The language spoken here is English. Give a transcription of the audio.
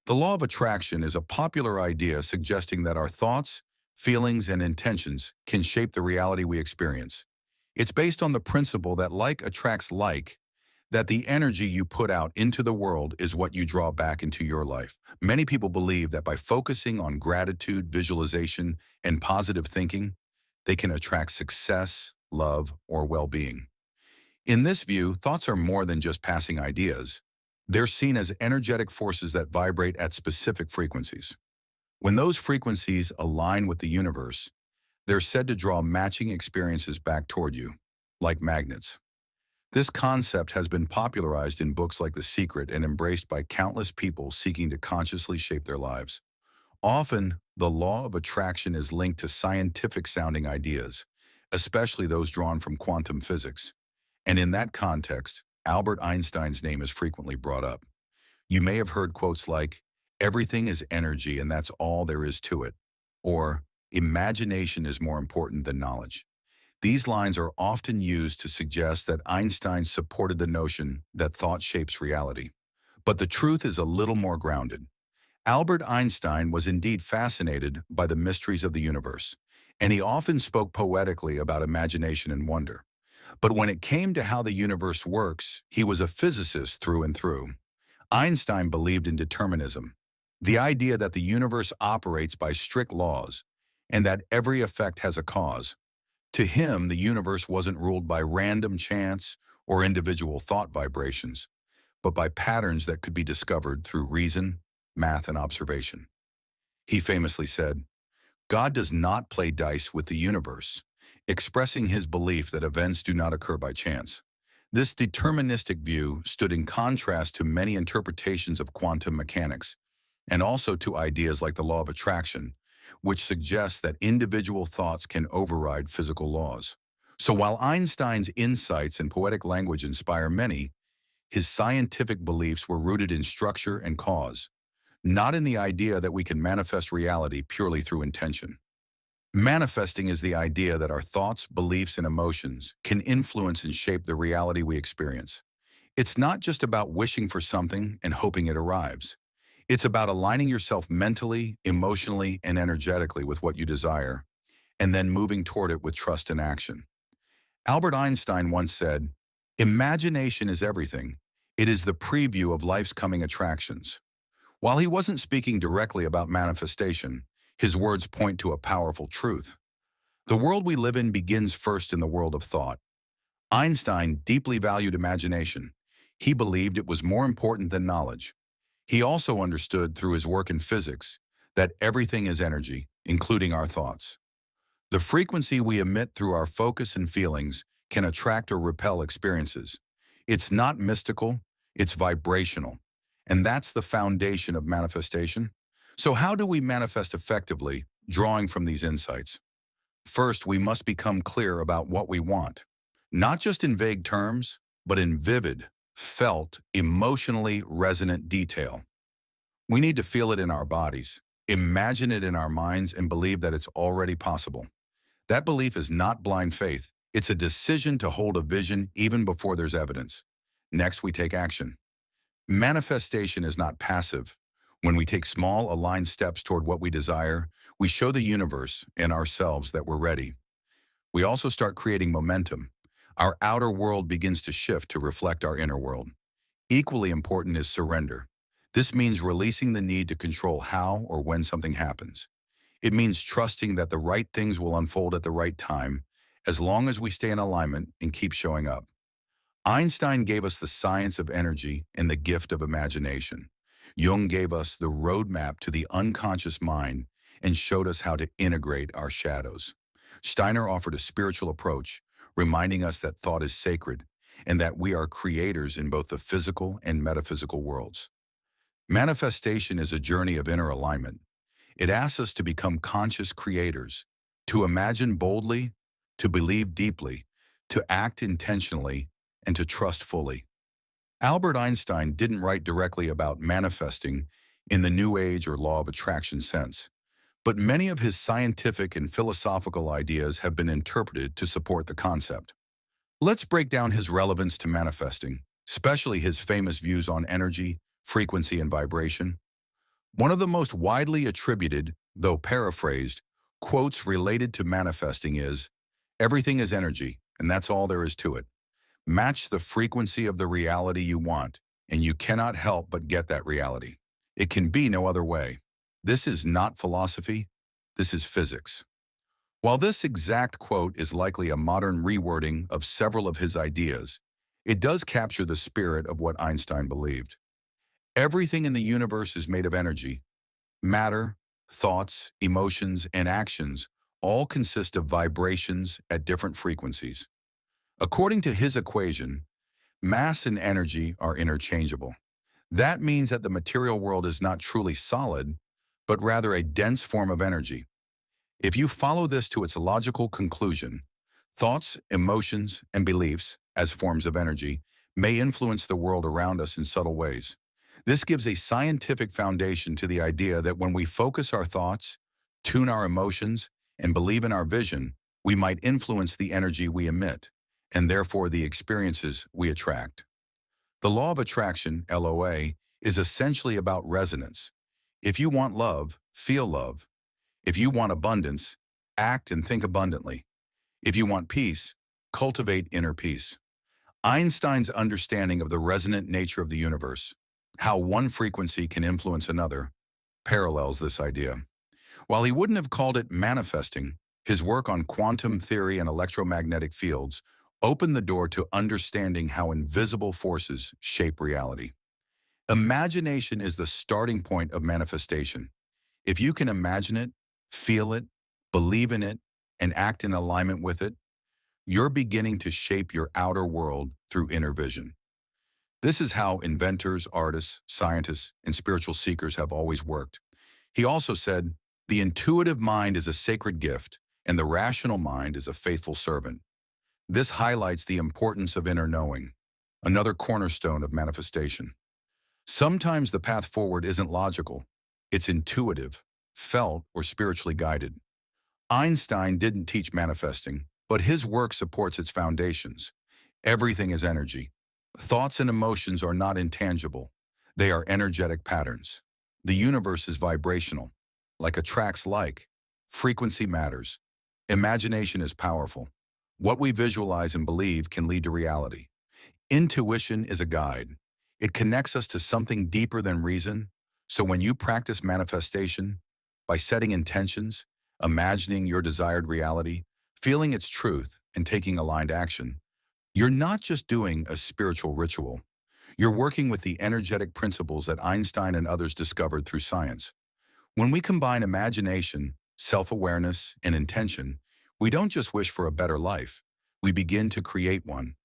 The law of attraction is a popular idea suggesting that our thoughts, feelings, and intentions can shape the reality we experience. It's based on the principle that like attracts like, that the energy you put out into the world is what you draw back into your life. Many people believe that by focusing on gratitude, visualization, and positive thinking, they can attract success, love, or well-being. In this view, thoughts are more than just passing ideas. They're seen as energetic forces that vibrate at specific frequencies. When those frequencies align with the universe, they're said to draw matching experiences back toward you, like magnets. This concept has been popularized in books like The Secret and embraced by countless people seeking to consciously shape their lives. Often, the law of attraction is linked to scientific-sounding ideas, especially those drawn from quantum physics. And in that context, Albert Einstein's name is frequently brought up. You may have heard quotes like, "Everything is energy and that's all there is to it," or "Imagination is more important than knowledge." These lines are often used to suggest that Einstein supported the notion that thought shapes reality. But the truth is a little more grounded. Albert Einstein was indeed fascinated by the mysteries of the universe, and he often spoke poetically about imagination and wonder. But when it came to how the universe works, he was a physicist through and through. Einstein believed in determinism, the idea that the universe operates by strict laws and that every effect has a cause. To him, the universe wasn't ruled by random chance or individual thought vibrations, but by patterns that could be discovered through reason, math, and observation. He famously said, "God does not play dice with the universe," expressing his belief that events do not occur by chance. This deterministic view stood in contrast to many interpretations of quantum mechanics, and also to ideas like the law of attraction, which suggests that individual thoughts can override physical laws. So while Einstein's insights and poetic language inspire many, his scientific beliefs were rooted in structure and cause, not in the idea that we can manifest reality purely through intention. Manifesting is the idea that our thoughts, beliefs, and emotions can influence and shape the reality we experience. It's not just about wishing for something and hoping it arrives. It's about aligning yourself mentally, emotionally, and energetically with what you desire, and then moving toward it with trust and action. Albert Einstein once said, "Imagination is everything. It is the preview of life's coming attractions." While he wasn't speaking directly about manifestation, his words point to a powerful truth. The world we live in begins first in the world of thought. Einstein deeply valued imagination. He believed it was more important than knowledge. He also understood through his work in physics that everything is energy, including our thoughts. The frequency we emit through our focus and feelings can attract or repel experiences. It's not mystical, it's vibrational. And that's the foundation of manifestation. So how do we manifest effectively, drawing from these insights? First, we must become clear about what we want. Not just in vague terms, but in vivid, felt, emotionally resonant detail. We need to feel it in our bodies, imagine it in our minds, and believe that it's already possible. That belief is not blind faith. It's a decision to hold a vision even before there's evidence. Next, we take action. Manifestation is not passive. When we take small, aligned steps toward what we desire, we show the universe and ourselves that we're ready. We also start creating momentum. Our outer world begins to shift to reflect our inner world. Equally important is surrender. This means releasing the need to control how or when something happens. It means trusting that the right things will unfold at the right time, as long as we stay in alignment and keep showing up. Einstein gave us the science of energy and the gift of imagination. Jung gave us the roadmap to the unconscious mind and showed us how to integrate our shadows. Steiner offered a spiritual approach, reminding us that thought is sacred and that we are creators in both the physical and metaphysical worlds. Manifestation is a journey of inner alignment. It asks us to become conscious creators, to imagine boldly, to believe deeply, to act intentionally, and to trust fully. Albert Einstein didn't write directly about manifesting in the New Age or law of attraction sense, but many of his scientific and philosophical ideas have been interpreted to support the concept. Let's break down his relevance to manifesting, especially his famous views on energy, frequency, and vibration. One of the most widely attributed, though paraphrased, quotes related to manifesting is, "Everything is energy, and that's all there is to it. Match the frequency of the reality you want, and you cannot help but get that reality. It can be no other way." This is not philosophy, this is physics. While this exact quote is likely a modern rewording of several of his ideas, it does capture the spirit of what Einstein believed. Everything in the universe is made of energy. Matter, thoughts, emotions, and actions all consist of vibrations at different frequencies. According to his equation, mass and energy are interchangeable. That means that the material world is not truly solid, but rather a dense form of energy. If you follow this to its logical conclusion, thoughts, emotions, and beliefs, as forms of energy, may influence the world around us in subtle ways. This gives a scientific foundation to the idea that when we focus our thoughts, tune our emotions, and believe in our vision, we might influence the energy we emit, and therefore the experiences we attract. The law of attraction, LOA, is essentially about resonance. If you want love, feel love. If you want abundance, act and think abundantly. If you want peace, cultivate inner peace. Einstein's understanding of the resonant nature of the universe, how one frequency can influence another, parallels this idea. While he wouldn't have called it manifesting, his work on quantum theory and electromagnetic fields opened the door to understanding how invisible forces shape reality. Imagination is the starting point of manifestation. If you can imagine it, feel it, believe in it, and act in alignment with it, you're beginning to shape your outer world through inner vision. This is how inventors, artists, scientists, and spiritual seekers have always worked. He also said, "The intuitive mind is a sacred gift, and the rational mind is a faithful servant." This highlights the importance of inner knowing, another cornerstone of manifestation. Sometimes the path forward isn't logical. It's intuitive, felt, or spiritually guided. Einstein didn't teach manifesting, but his work supports its foundations. Everything is energy. Thoughts and emotions are not intangible. They are energetic patterns. The universe is vibrational. Like attracts like. Frequency matters. Imagination is powerful. What we visualize and believe can lead to reality. Intuition is a guide. It connects us to something deeper than reason. So when you practice manifestation, by setting intentions, imagining your desired reality, feeling its truth, and taking aligned action, you're not just doing a spiritual ritual. You're working with the energetic principles that Einstein and others discovered through science. When we combine imagination, self-awareness, and intention, we don't just wish for a better life. We begin to create one.